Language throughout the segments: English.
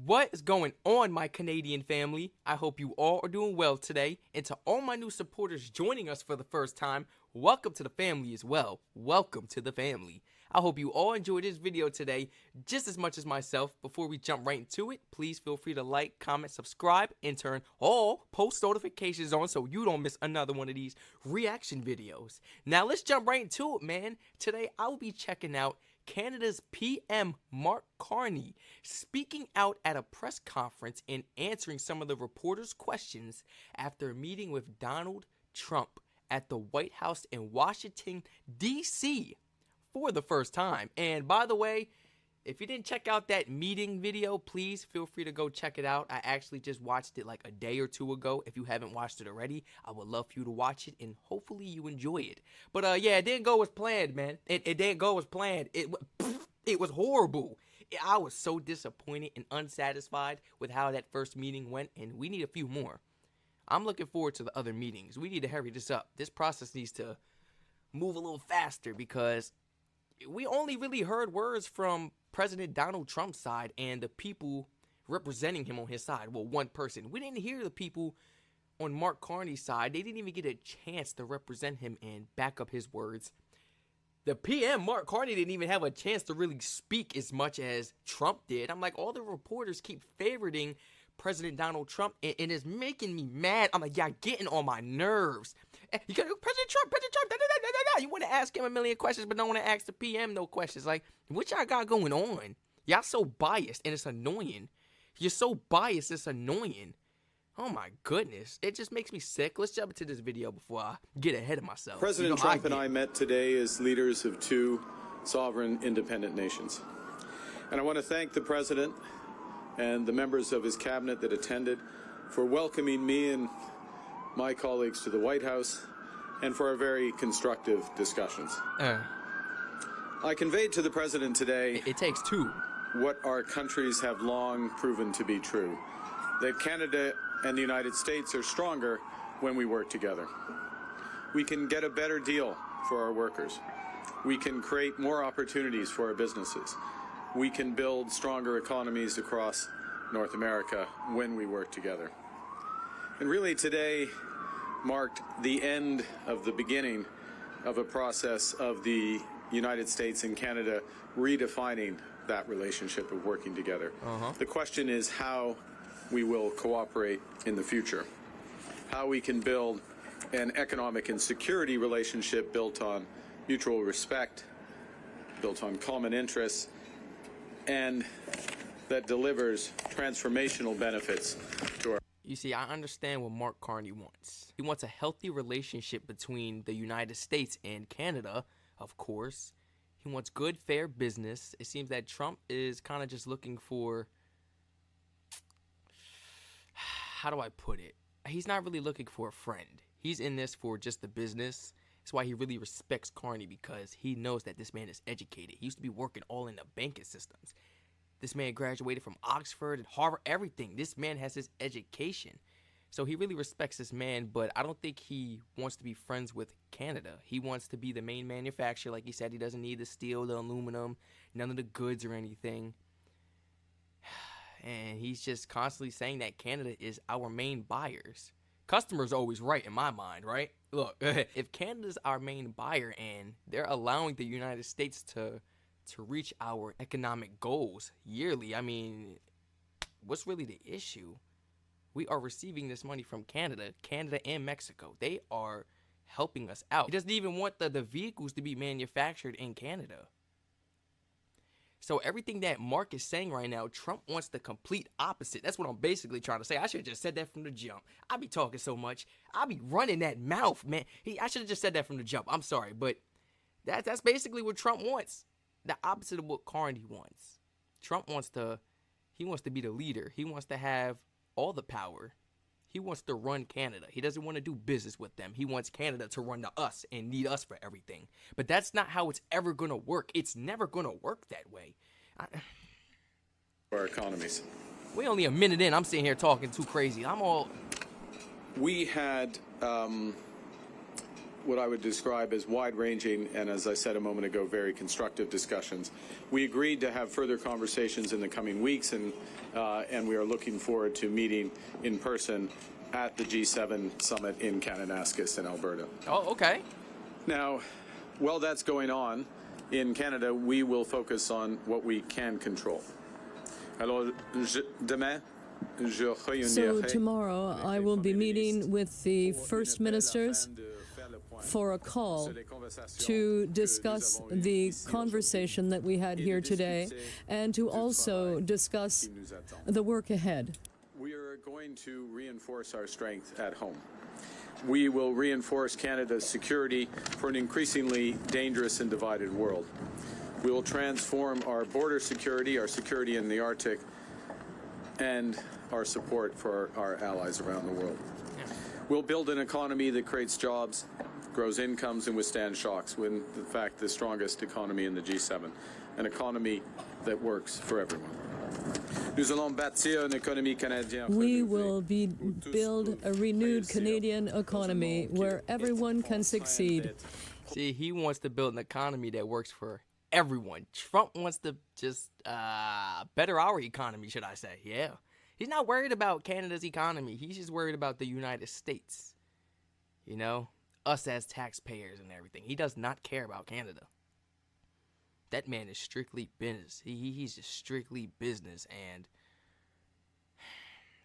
What is going on, my Canadian family? I hope you all are doing well today. And to all my new supporters joining us for the first time, welcome to the family as well. Welcome to the family. I hope you all enjoyed this video today just as much as myself. Before we jump right into it, please feel free to like, comment, subscribe, and turn all post notifications on so you don't miss another one of these reaction videos. Now let's jump right into it, man. Today I will be checking out Canada's PM Mark Carney speaking out at a press conference and answering some of the reporters' questions after a meeting with Donald Trump at the White House in Washington, D.C. for the first time. And by the way, if you didn't check out that meeting video, please feel free to go check it out. I actually just watched it like a day or two ago. If you haven't watched it already, I would love for you to watch it and hopefully you enjoy it. But yeah, it didn't go as planned, man. It didn't go as planned. It was horrible. I was so disappointed and unsatisfied with how that first meeting went, and we need a few more. I'm looking forward to the other meetings. We need to hurry this up. This process needs to move a little faster because we only really heard words from President Donald Trump's side and the people representing him on his side. Well, one person. We didn't hear the people on Mark Carney's side. They didn't even get a chance to represent him and back up his words. The PM, Mark Carney, didn't even have a chance to really speak as much as Trump did. I'm like, all the reporters keep favoriting President Donald Trump, and it's making me mad. I'm like, y'all getting on my nerves. You got President Trump, da, da, da. You want to ask him a million questions, but don't want to ask the PM no questions. Like, what y'all got going on? Y'all so biased, and it's annoying. You're so biased, it's annoying. Oh my goodness, it just makes me sick. Let's jump into this video before I get ahead of myself. President Trump and I met today as leaders of two sovereign, independent nations. And I want to thank the President and the members of his cabinet that attended for welcoming me and my colleagues to the White House and for our very constructive discussions. I conveyed to the President today it takes two. What our countries have long proven to be true, that Canada and the United States are stronger when we work together. We can get a better deal for our workers. We can create more opportunities for our businesses. We can build stronger economies across North America when we work together. And really today marked the end of the beginning of a process of the United States and Canada redefining that relationship of working together. The question is how we will cooperate in the future, how we can build an economic and security relationship built on mutual respect, built on common interests, and that delivers transformational benefits to our... You see, I understand what Mark Carney wants. He wants a healthy relationship between the United States and Canada, of course. He wants good, fair business. It seems that Trump is kind of just looking for... How do I put it? He's not really looking for a friend. He's in this for just the business. That's why he really respects Carney, because he knows that this man is educated. He used to be working all in the banking systems. This man graduated from Oxford and Harvard, everything. This man has his education. So he really respects this man, but I don't think he wants to be friends with Canada. He wants to be the main manufacturer. Like he said, he doesn't need the steel, the aluminum, none of the goods or anything. And he's just constantly saying that Canada is our main buyers. Customers are always right in my mind, right? Look, if Canada's our main buyer and they're allowing the United States to reach our economic goals yearly, I mean, what's really the issue? We are receiving this money from Canada and Mexico. They are helping us out. He doesn't even want the vehicles to be manufactured in Canada. So everything that Mark is saying right now, Trump wants the complete opposite. That's what I'm basically trying to say. I should have just said that from the jump. I be talking so much. I be running that mouth, man. I should have just said that from the jump. I'm sorry, but that's basically what Trump wants. The opposite of what Carney wants. Trump wants to be the leader. He wants to have all the power. He wants to run Canada. He doesn't want to do business with them. He wants Canada to run to us and need us for everything. But that's not how it's ever going to work. It's never going to work that way. our economies. We only a minute in. I'm sitting here talking too crazy. We had what I would describe as wide-ranging and, as I said a moment ago, very constructive discussions. We agreed to have further conversations in the coming weeks, and we are looking forward to meeting in person at the G7 summit in Kananaskis in Alberta. Oh, okay. Now, while that's going on, in Canada, we will focus on what we can control. Alors, demain, So tomorrow I will be meeting with the First Ministers for a call to discuss the conversation that we had here today and to also discuss the work ahead. We are going to reinforce our strength at home. We will reinforce Canada's security for an increasingly dangerous and divided world. We will transform our border security, our security in the Arctic, and our support for our allies around the world. We'll build an economy that creates jobs, grows incomes, and withstands shocks, when, in fact, the strongest economy in the G7, an economy that works for everyone. We will build a renewed Canadian economy where everyone can succeed. See, he wants to build an economy that works for everyone. Trump wants to just better our economy, should I say. Yeah. He's not worried about Canada's economy. He's just worried about the United States. You know, us as taxpayers and everything. He does not care about Canada. That man is strictly business. He's just strictly business, and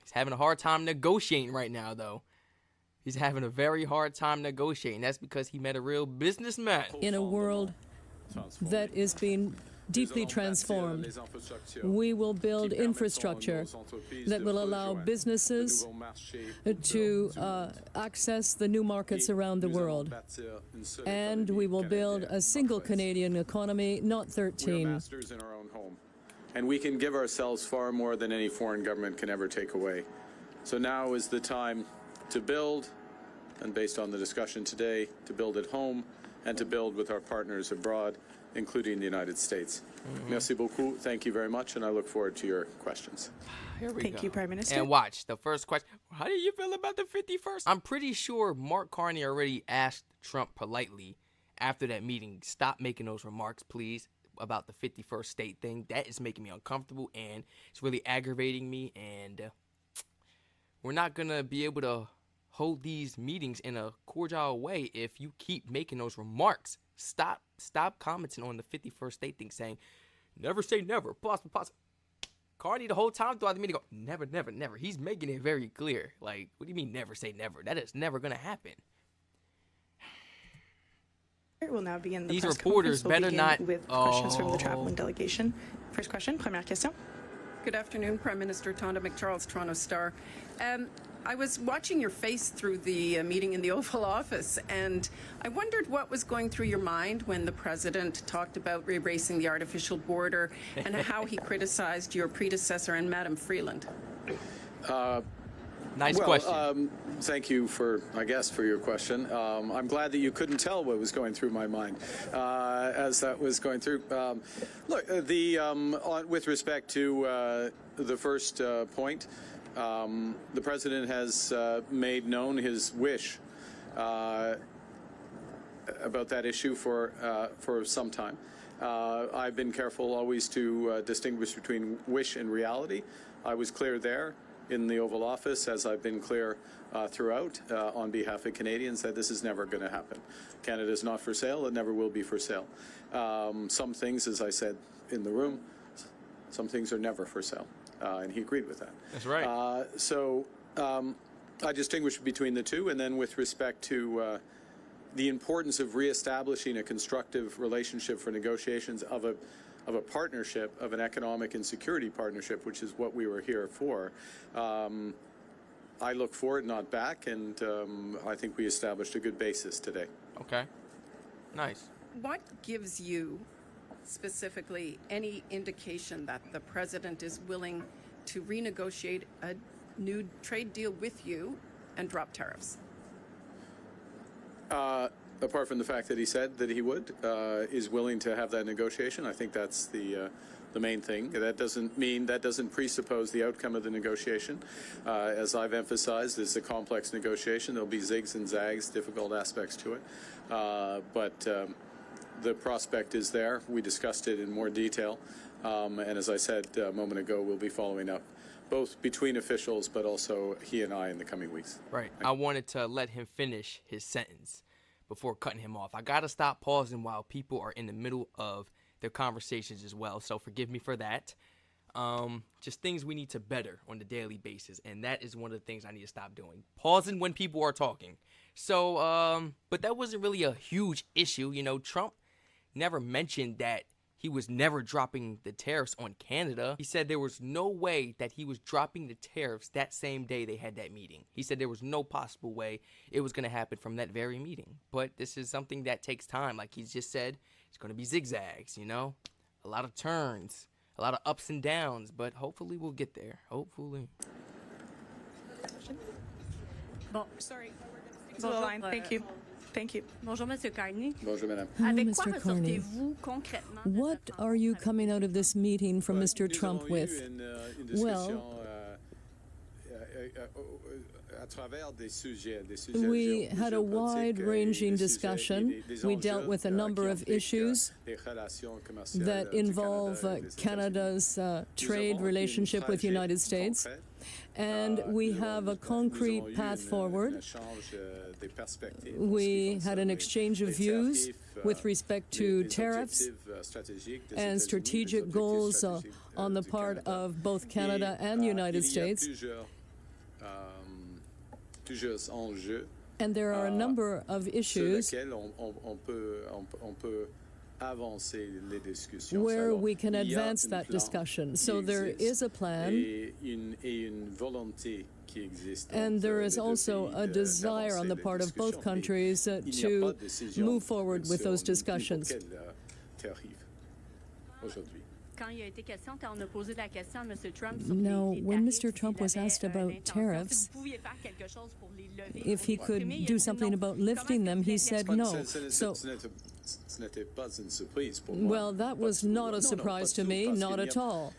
he's having a hard time negotiating right now, though. He's having a very hard time negotiating. That's because he met a real businessman. In a world that is being deeply transformed, we will build infrastructure that will allow businesses to access the new markets around the world. And we will build a single Canadian economy, not 13. We are masters in our own home, and we can give ourselves far more than any foreign government can ever take away. So now is the time to build, and based on the discussion today, to build at home and to build with our partners abroad, including the United States. Merci beaucoup. Thank you very much, and I look forward to your questions. Here we Thank go. you, Prime Minister. And watch, the first question. How do you feel about the 51st? I'm pretty sure Mark Carney already asked Trump politely after that meeting, stop making those remarks, please, about the 51st state thing. That is making me uncomfortable, and it's really aggravating me, and we're not going to be able to hold these meetings in a cordial way if you keep making those remarks. Stop commenting on the 51st state thing, saying, never say never, possible. Carney the whole time throughout the meeting go, never, never, never. He's making it very clear. Like, what do you mean never say never? That is never going to happen. We'll now begin the These press reporters conference. We'll better begin not- with questions from the traveling delegation. First question, première question. Good afternoon, Prime Minister Tonda McCharles, Toronto Star. I was watching your face through the meeting in the Oval Office, and I wondered what was going through your mind when the President talked about erasing the artificial border and how he criticized your predecessor and Madam Freeland. Nice question. Thank you for your question. I'm glad that you couldn't tell what was going through my mind as that was going through. Look, with respect to the first point, the President has made known his wish about that issue for some time. I've been careful always to distinguish between wish and reality. I was clear there in the Oval Office, as I've been clear throughout on behalf of Canadians, that this is never going to happen. Canada is not for sale. It never will be for sale. Some things, as I said in the room, some things are never for sale. And he agreed with that. That's right. So I distinguish between the two, and then with respect to the importance of reestablishing a constructive relationship for negotiations of a partnership, of an economic and security partnership, which is what we were here for. I look forward, not back, and I think we established a good basis today. Okay. Nice. What gives you specifically any indication that the President is willing to renegotiate a new trade deal with you and drop tariffs? Apart from the fact that he said that he would, is willing to have that negotiation, I think that's the the main thing. That doesn't presuppose the outcome of the negotiation. As I've emphasized, it's a complex negotiation. There'll be zigs and zags, difficult aspects to it. But the prospect is there. We discussed it in more detail. And as I said a moment ago, we'll be following up both between officials, but also he and I in the coming weeks. Right. I wanted to let him finish his sentence before cutting him off. I got to stop pausing while people are in the middle of their conversations as well. So forgive me for that. Just things we need to better on a daily basis. And that is one of the things I need to stop doing. Pausing when people are talking. So, but that wasn't really a huge issue. You know, Trump never mentioned that he was never dropping the tariffs on Canada. He said there was no way that he was dropping the tariffs that same day they had that meeting. He said there was no possible way it was going to happen from that very meeting. But this is something that takes time. Like he's just said, it's going to be zigzags, you know? A lot of turns, a lot of ups and downs, but hopefully we'll get there. Hopefully. Bon, sorry. Thank you. Thank you. Bonjour, Monsieur Carney. Bonjour, madame. Hello, Avec quoi Mr. Carney. ressortez-vous concrètement de What cette are you coming out of this meeting from Mr. Nous Trump avons eu with? une Well, discussion, à travers des sujets we had a géopolitiques wide-ranging et des discussion. sujets, des We enjeux, dealt with a number qui of impliquent, issues les relations commerciales that du involve Canada et des États-Unis. Canada's Nous trade avons relationship une with the United trajectoire States. concrète. And we Nous have a avons concrete eu path un forward. échange des perspectives en ce qui We had an concerne exchange of les views tarifs, with respect to les tariffs objectifs, stratégiques des and États-Unis, strategic les goals objectifs stratégiques, on the du part Canada. of both Canada Et, and the United il y a States. plusieurs enjeux And there are a number of sur issues lesquels on peut avancer les discussions. where Alors, we can il y a advance un that plan discussion. qui So there existe is a plan, et une volonté qui existe and entre there les is deux also pays a desire on the d'avancer part les of both discussions. countries Mais il n'y a to pas de décision move forward with sur those n'importe discussions. quel tarif aujourd'hui. Quand il a été question, quand on a posé la question à M. Trump sur Now, les when tarifs, Mr. Trump was s'il avait, asked about l'intention, tariffs, si vous pouviez faire quelque chose pour les lever, if he pour les could supprimer, il a do dit something non. about Comment lifting est-ce them, que he vous said allez- no. Ce n'était pas une surprise pour moi. Well, that was not a surprise to me, not at all.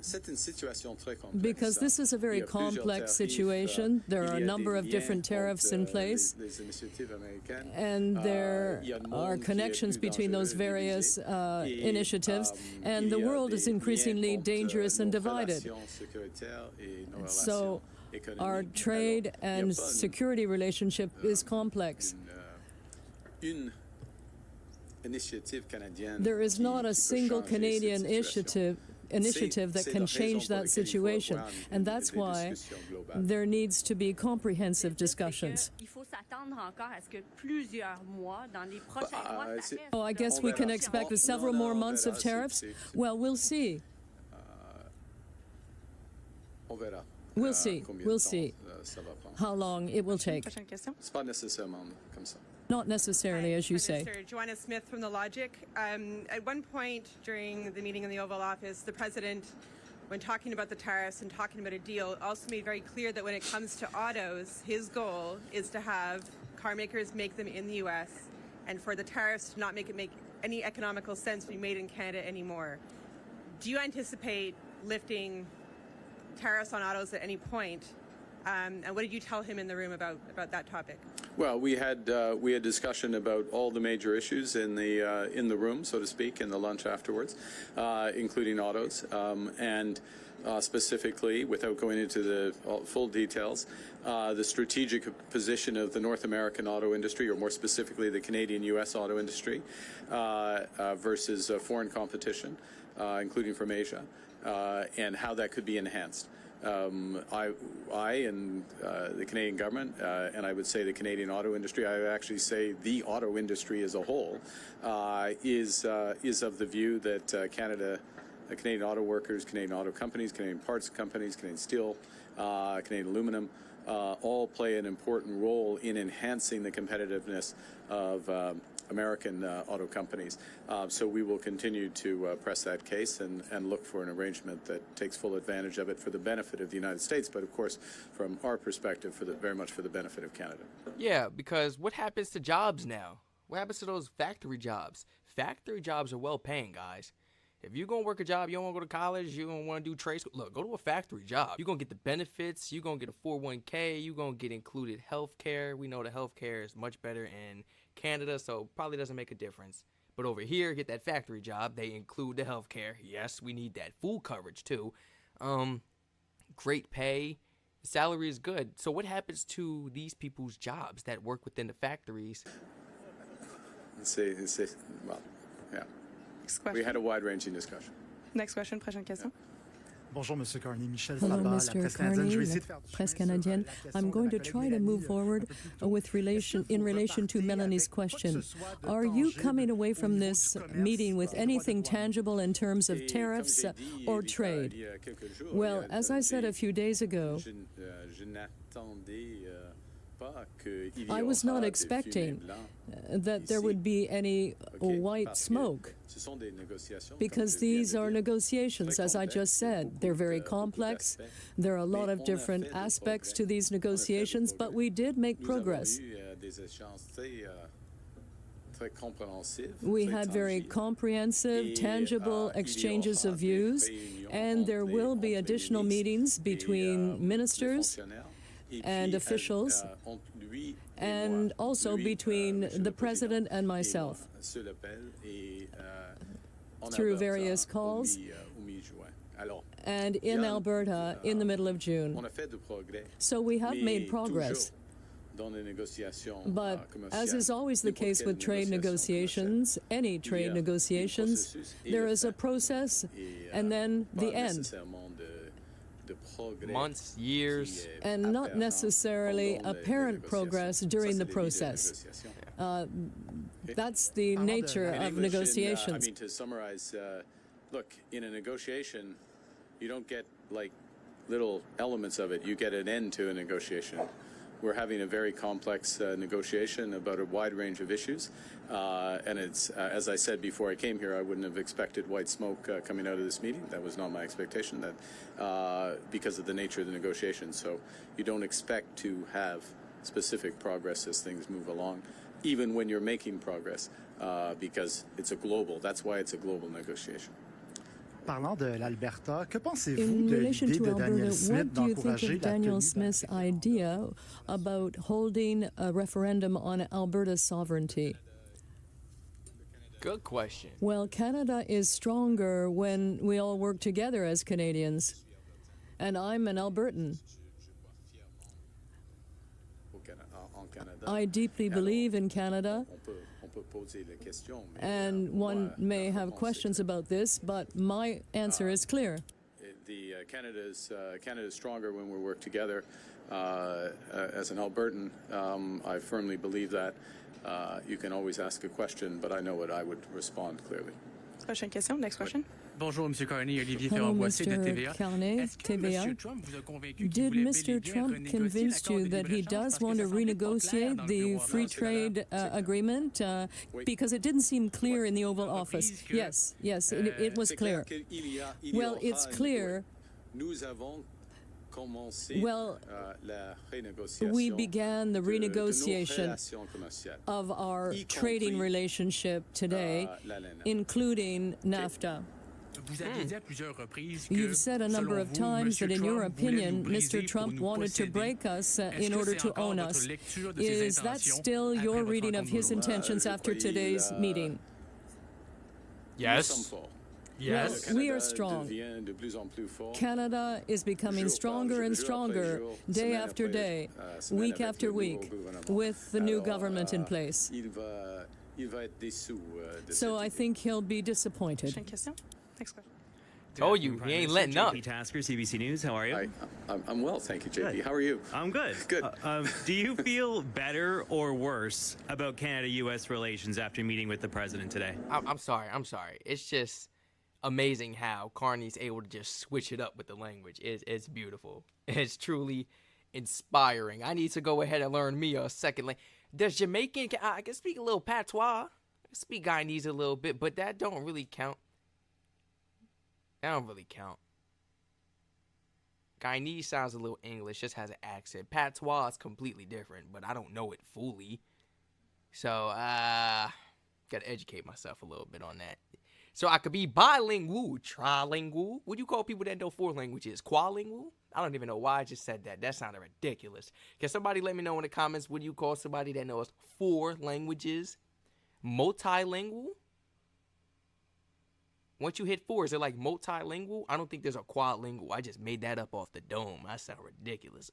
C'est une situation très complexe. Because this is a very Il y a plusieurs complex tarifs, situation. There il are y a a number des of liens different tariffs entre in place, les initiatives américaines. and there Il y a un are monde qui est connections plus between those dangereux, various divisé. Et, initiatives, and il the y a world is des increasingly liens entre dangerous and nos divided. relations sécuritaires et nos So relations our économiques. trade Alors, il y a and pas security relationship is complex. une initiative canadienne There is qui- not a qui peut single changer Canadian cette situation. initiative that C'est can la raison change pour that laquelle il faut situation, avoir and that's des why discussions globales. there needs to be comprehensive discussions. Il faut s'attendre encore à ce que plusieurs mois, dans les prochains mois, ça c'est- reste Oh, I guess On we can verra. expect No, several no, more on months of verra. tariffs. C'est- Well, we'll see. On verra. We'll see. Combien de We'll temps, see. Ça va prendre. How long it will take. Prochaine question. C'est pas nécessairement comme ça. Not necessarily, as you say. Prime Minister Joanna Smith from The Logic. At one point during the meeting in the Oval Office, the President, when talking about the tariffs and talking about a deal, also made very clear that when it comes to autos, his goal is to have car makers make them in the U.S. and for the tariffs to not make any economical sense to be made in Canada anymore. Do you anticipate lifting tariffs on autos at any point? And what did you tell him in the room about that topic? Well, we had discussion about all the major issues in the room, so to speak, in the lunch afterwards, including autos, and specifically, without going into the full details, the strategic position of the North American auto industry, or more specifically, the Canadian-U.S. auto industry, versus foreign competition, including from Asia, and how that could be enhanced. I and the Canadian government, and I would say the Canadian auto industry, I would actually say the auto industry as a whole, is of the view that Canada, Canadian auto workers, Canadian auto companies, Canadian parts companies, Canadian steel, Canadian aluminum, all play an important role in enhancing the competitiveness of American auto companies. So we will continue to press that case and look for an arrangement that takes full advantage of it for the benefit of the United States, but of course, from our perspective, very much for the benefit of Canada. Yeah, because what happens to jobs now? What happens to those factory jobs? Factory jobs are well paying, guys. If you're going to work a job, you don't want to go to college, you don't want to do trade school, look, go to a factory job. You're going to get the benefits. You're going to get a 401k. You're going to get included health care. We know the health care is much better in Canada, so probably doesn't make a difference. But over here, get that factory job. They include the health care. Yes, we need that. Full coverage, too. Great pay. Salary is good. So what happens to these people's jobs that work within the factories? Well, yeah. Next question. We had a wide-ranging discussion. Next question, prochaine question. Bonjour, Monsieur Carney. Michel Hello, Sabat, la Mr. presse canadienne. Carney, Je vais la essayer de faire du presse chemin sur, canadienne. la question I'm de going la to collègue try to move Mélanie, forward un peu plus tôt. with relation in relation to Melanie's question. Are you coming away from this meeting with anything tangible in terms of tariffs or trade? Well, as I said a few days ago, I was not expecting that there would be any white smoke, because these are negotiations, as I just said. They're very complex. There are a lot of different aspects to these negotiations, but we did make progress. We had very comprehensive, tangible exchanges of views, and there will be additional meetings between ministers and officials, and also between the President and myself through various calls, and in Alberta in the middle of June. So we have made progress. But as is always the case with trade negotiations, any trade negotiations, there is a process and then the end. Months, years. And not necessarily apparent progress during the process. That's the nature of negotiations. I mean, to summarize, look, in a negotiation, you don't get like little elements of it. You get an end to a negotiation. We're having a very complex negotiation about a wide range of issues. And it's, as I said before I came here, I wouldn't have expected white smoke coming out of this meeting. That was not my expectation, that because of the nature of the negotiation. So you don't expect to have specific progress as things move along, even when you're making progress, because it's a global, that's why it's a global negotiation. Parlant de l'Alberta, que pensez-vous In de relation l'idée to de Daniel Alberta, Smith what do you think d'encourager of la Daniel tenue Smith's d'un idea about holding a referendum on Alberta's sovereignty? Good question. Well, Canada is stronger when we all work together as Canadians. And I'm an Albertan. I deeply believe in Canada, and one may have questions about this, but my answer is clear. Canada is stronger when we work together. As an Albertan, I firmly believe that. You can always ask a question, but I know what I would respond clearly. Prochaine question, next question. Bonjour, Monsieur Carney. Olivier Hello, Ferrand-Boissé de Mr. TVA. Carney, Est-ce que TVA. Monsieur Trump vous a convaincu qu'il Did voulait bel et Mr. bien Trump renégocier convince l'accord you de that he libre-échange? does Parce que want to ça semblait pas clair renegotiate dans le the bureau free ovale. trade agreement? Because it didn't seem clear in the Oval Office. Yes, it was clear. Well, it's clear. Well, we began the renegotiation of our trading relationship today, including NAFTA. Vous aviez dit à plusieurs reprises que, You've said a number selon of vous, times Monsieur that in your Trump voulait opinion, nous briser Mr. pour Trump nous wanted to posséder. break us Est-ce in que order c'est to encore own votre us. lecture de ses Is that intentions still après your votre reading of rencontre his d'aujourd'hui? intentions after today's meeting? Yes. Yes. Well, we are strong. Canada is becoming stronger and stronger day after day, week after week, with the new government in place. So I think he'll be disappointed. Prochaine question. Next question. Told you, he ain't letting up. JP Tasker, CBC News. How are you? I'm well, thank you, JP. Good. How are you? I'm good. Good. Do you feel better or worse about Canada-U.S. relations after meeting with the president today? I'm sorry. It's just amazing how Carney's able to just switch it up with the language. It's beautiful. It's truly inspiring. I need to go ahead and learn me a second language. Does Jamaican, I can speak a little patois. I can speak Guyanese a little bit, but that don't really count. Guyanese sounds a little English, just has an accent. Patois is completely different, but I don't know it fully. So, gotta educate myself a little bit on that. So I could be bilingual, trilingual. What do you call people that know 4 languages? Qualingual? I don't even know why I just said that. That sounded ridiculous. Can somebody let me know in the comments, what do you call somebody that knows 4 languages? Multilingual? Once you hit 4, is it like multilingual? I don't think there's a quadlingual. I just made that up off the dome. That sounds ridiculous.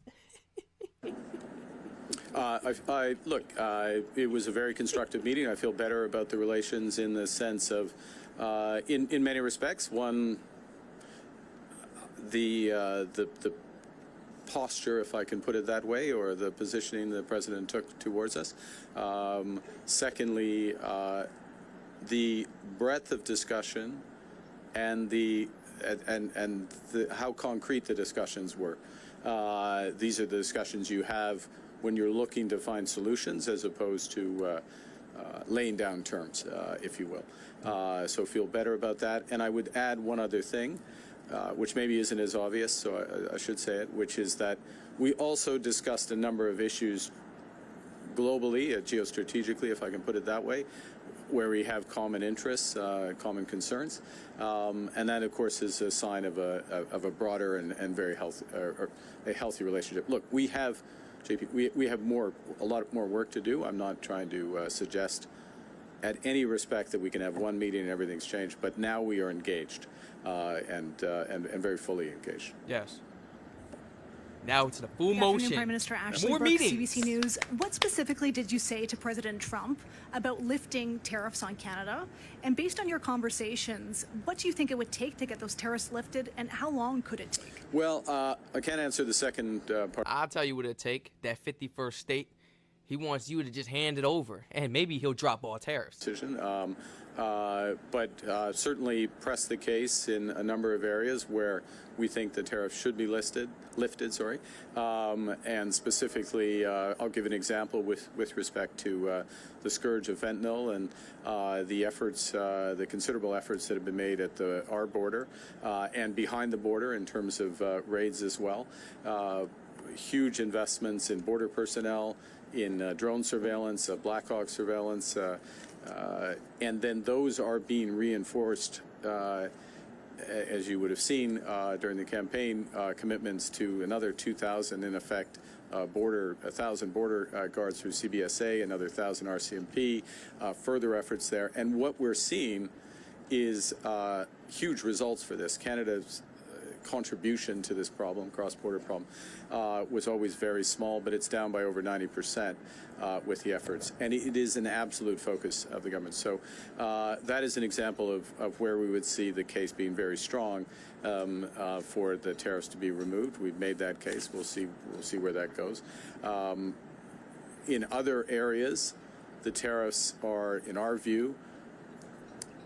It was a very constructive meeting. I feel better about the relations in the sense of, in many respects, one, the posture, if I can put it that way, or the positioning the president took towards us. Secondly, the breadth of discussion and how concrete the discussions were. These are the discussions you have when you're looking to find solutions, as opposed to laying down terms, if you will. So feel better about that. And I would add one other thing, which maybe isn't as obvious, so I should say it, which is that we also discussed a number of issues globally, geostrategically, if I can put it that way, where we have common interests, common concerns, and that, of course, is a sign of a broader and very healthy, or a healthy relationship. Look, we have, JP, we have a lot more work to do. I'm not trying to suggest, at any respect, that we can have one meeting and everything's changed, but now we are engaged, and very fully engaged. Yes. Now it's the full Good afternoon, motion. Prime Minister Ashley More Brooks, meetings. CBC News. What specifically did you say to President Trump about lifting tariffs on Canada? And based on your conversations, what do you think it would take to get those tariffs lifted, and how long could it take? Well, I can't answer the second part. I'll tell you what it'll take. That 51st state, he wants you to just hand it over, and maybe he'll drop all tariffs. But certainly press the case in a number of areas where we think the tariffs should be lifted. And specifically, I'll give an example with respect to the scourge of fentanyl and the efforts, the considerable efforts that have been made at our border and behind the border in terms of raids as well. Huge investments in border personnel, in drone surveillance, Black Hawk surveillance, and then those are being reinforced, as you would have seen during the campaign, commitments to another 2,000, in effect, 1,000 border guards through CBSA, another 1,000 RCMP, further efforts there. And what we're seeing is huge results for this. Canada's contribution to this problem, cross-border problem, was always very small, but it's down by over 90% with the efforts. And it is an absolute focus of the government. So that is an example of where we would see the case being very strong for the tariffs to be removed. We've made that case. We'll see where that goes. In other areas, the tariffs are, in our view,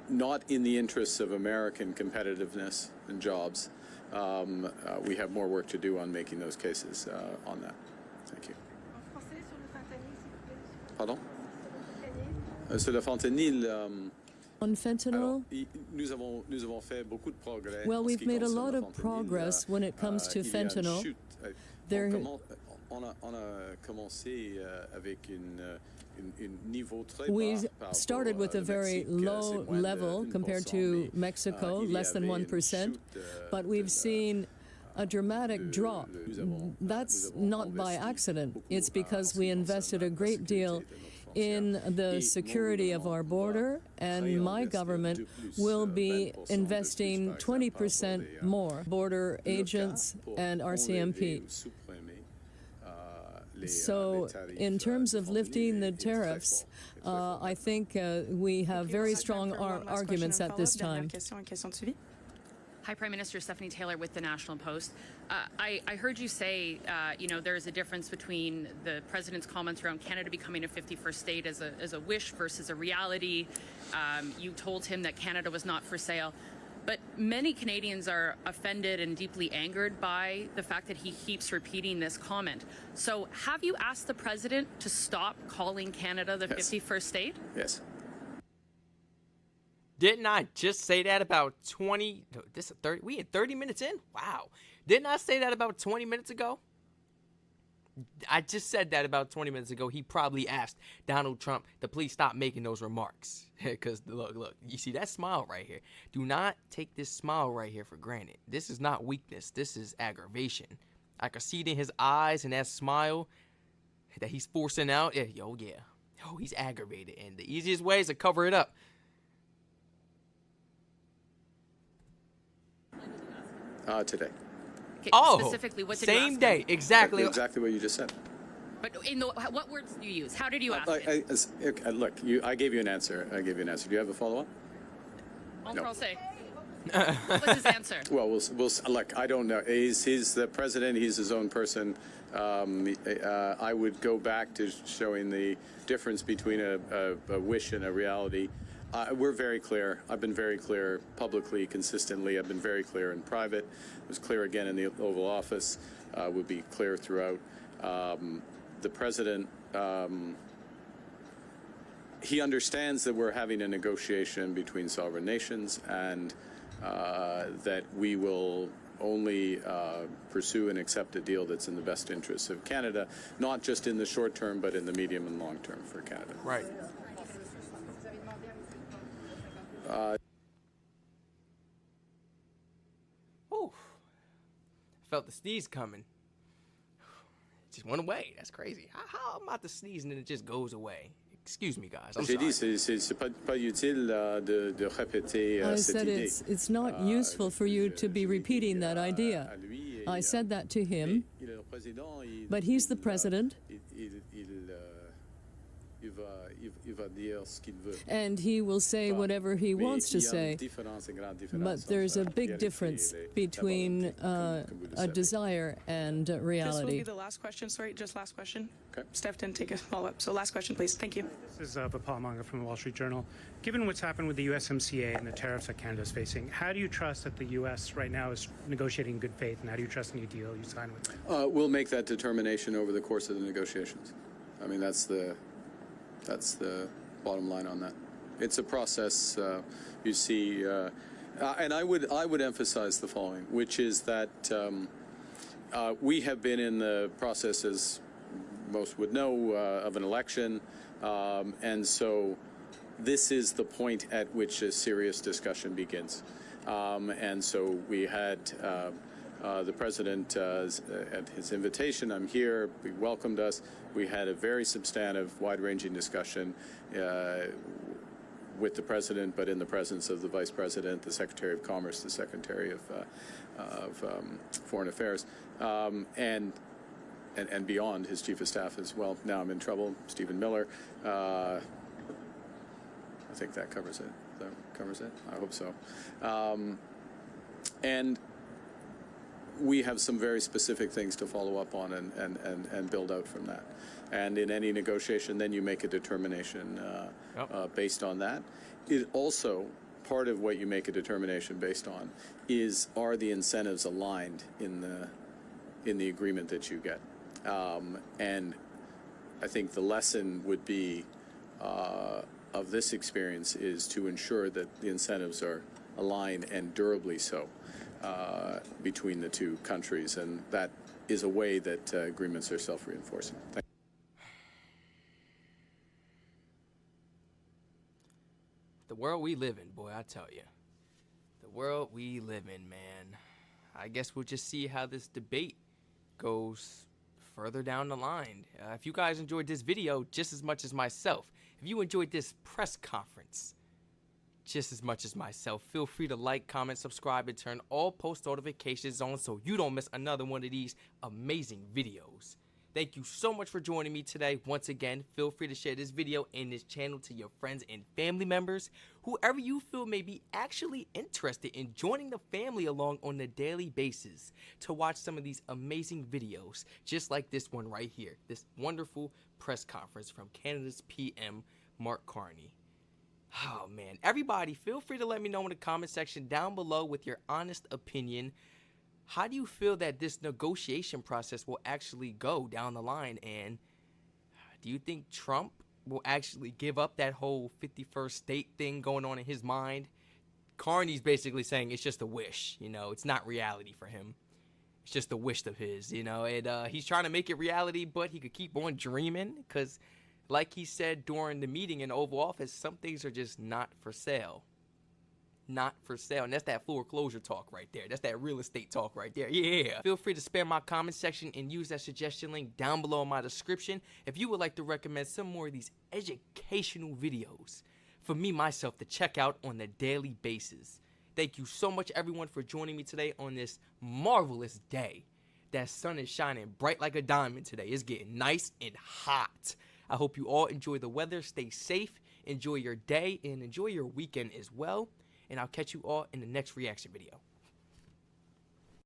not in the interests of American competitiveness and jobs. We have more work to do on making those cases on that. Thank you. Pardon? Sur le fentanyl. On fentanyl, Nous avons fait beaucoup de progrès. well, we've made a lot of progress when it comes to fentanyl. There, On a commencé avec we started with a very low level compared to Mexico, less than 1%, but we've seen a dramatic drop. That's not by accident. It's because we invested a great deal in the security of our border, and my government will be investing 20% more border agents and RCMP. So in terms of lifting the tariffs, I think we have very strong arguments at this time. Hi, Prime Minister. Stephanie Taylor with the National Post. I heard you say, there's a difference between the president's comments around Canada becoming a 51st state as a wish versus a reality. You told him that Canada was not for sale. But many Canadians are offended and deeply angered by the fact that he keeps repeating this comment. So have you asked the president to stop calling Canada the 51st state? Yes. Didn't I just say that about 20? This is 30. We in 30 minutes in? Wow. Didn't I say that about 20 minutes ago? I just said that about 20 minutes ago. He probably asked Donald Trump to please stop making those remarks. Because, look, you see that smile right here? Do not take this smile right here for granted. This is not weakness. This is aggravation. I can see it in his eyes and that smile that he's forcing out. Yeah. Oh, he's aggravated. And the easiest way is to cover it up. Today. Okay, Oh, specifically, what did you same ask day. him? Exactly. Exactly what you just said. But what words do you use? How did you ask him? Look, I gave you an answer. Do you have a follow-up? En No. français. What's his answer? Well, we'll look. I don't know. He's the president. He's his own person. I would go back to showing the difference between a wish and a reality. We're very clear. I've been very clear publicly, consistently. I've been very clear in private. I was clear again in the Oval Office. Would be clear throughout. The president, he understands that we're having a negotiation between sovereign nations, and that we will only pursue and accept a deal that's in the best interests of Canada, not just in the short term, but in the medium and long term for Canada. Right. Felt the sneeze coming. It just went away. That's crazy. How am I to sneeze and then it just goes away? Excuse me, guys. I'm J'ai sorry. dit, c'est pas utile de répéter I cette said idée. it's not useful for you to be repeating that idea. I said that to him, but he's the president, Il va dire ce qu'il veut. and he will say whatever he wants to Mais il y a say. une différence, une grande différence But there's a entre big réalité difference et la between volonté, comme vous le a savez. desire and This will be reality. the last question. Sorry, just last question. Okay. Steph didn't take a follow-up. So last question, please. Thank you. This is Vipal Manga from the Wall Street Journal. Given what's happened with the USMCA and the tariffs that Canada is facing, how do you trust that the U.S. right now is negotiating in good faith, and how do you trust any deal you sign with them? We'll make that determination over the course of the negotiations. I mean, that's the bottom line on that. It's a process. You see, and I would emphasize the following, which is that we have been in the process, as most would know, of an election, and so this is the point at which a serious discussion begins. And so we had the president at his invitation. I'm here. He welcomed us. We had a very substantive, wide-ranging discussion with the president, but in the presence of the vice president, the secretary of commerce, the secretary of foreign affairs, and beyond, his chief of staff as well. Now I'm in trouble. Stephen Miller. I think that covers it. That covers it. I hope so. And we have some very specific things to follow up on and build out from that. And in any negotiation, then you make a determination based on that. It also, part of what you make a determination based on is, are the incentives aligned in the agreement that you get? And I think the lesson would be of this experience is to ensure that the incentives are aligned and durably so between the two countries, and that is a way that agreements are self-reinforcing. The world we live in, boy, I tell you. The world we live in, man. I guess we'll just see how this debate goes further down the line. If you guys enjoyed this video just as much as myself, if you enjoyed this press conference just as much as myself, feel free to like, comment, subscribe, and turn all post notifications on so you don't miss another one of these amazing videos. Thank you so much for joining me today. Once again, feel free to share this video and this channel to your friends and family members, whoever you feel may be actually interested in joining the family along on a daily basis to watch some of these amazing videos, just like this one right here, this wonderful press conference from Canada's PM, Mark Carney. Oh man, everybody feel free to let me know in the comment section down below with your honest opinion. How do you feel that this negotiation process will actually go down the line? And do you think Trump will actually give up that whole 51st state thing going on in his mind? Carney's basically saying it's just a wish, you know, it's not reality for him. It's just a wish of his, you know, and he's trying to make it reality, but he could keep on dreaming because, like he said during the meeting in the Oval Office, some things are just not for sale. Not for sale. And that's that foreclosure talk right there. That's that real estate talk right there. Yeah. Feel free to spam my comment section and use that suggestion link down below in my description if you would like to recommend some more of these educational videos for me, myself, to check out on a daily basis. Thank you so much, everyone, for joining me today on this marvelous day. That sun is shining bright like a diamond today. It's getting nice and hot. I hope you all enjoy the weather. Stay safe. Enjoy your day and enjoy your weekend as well. And I'll catch you all in the next reaction video.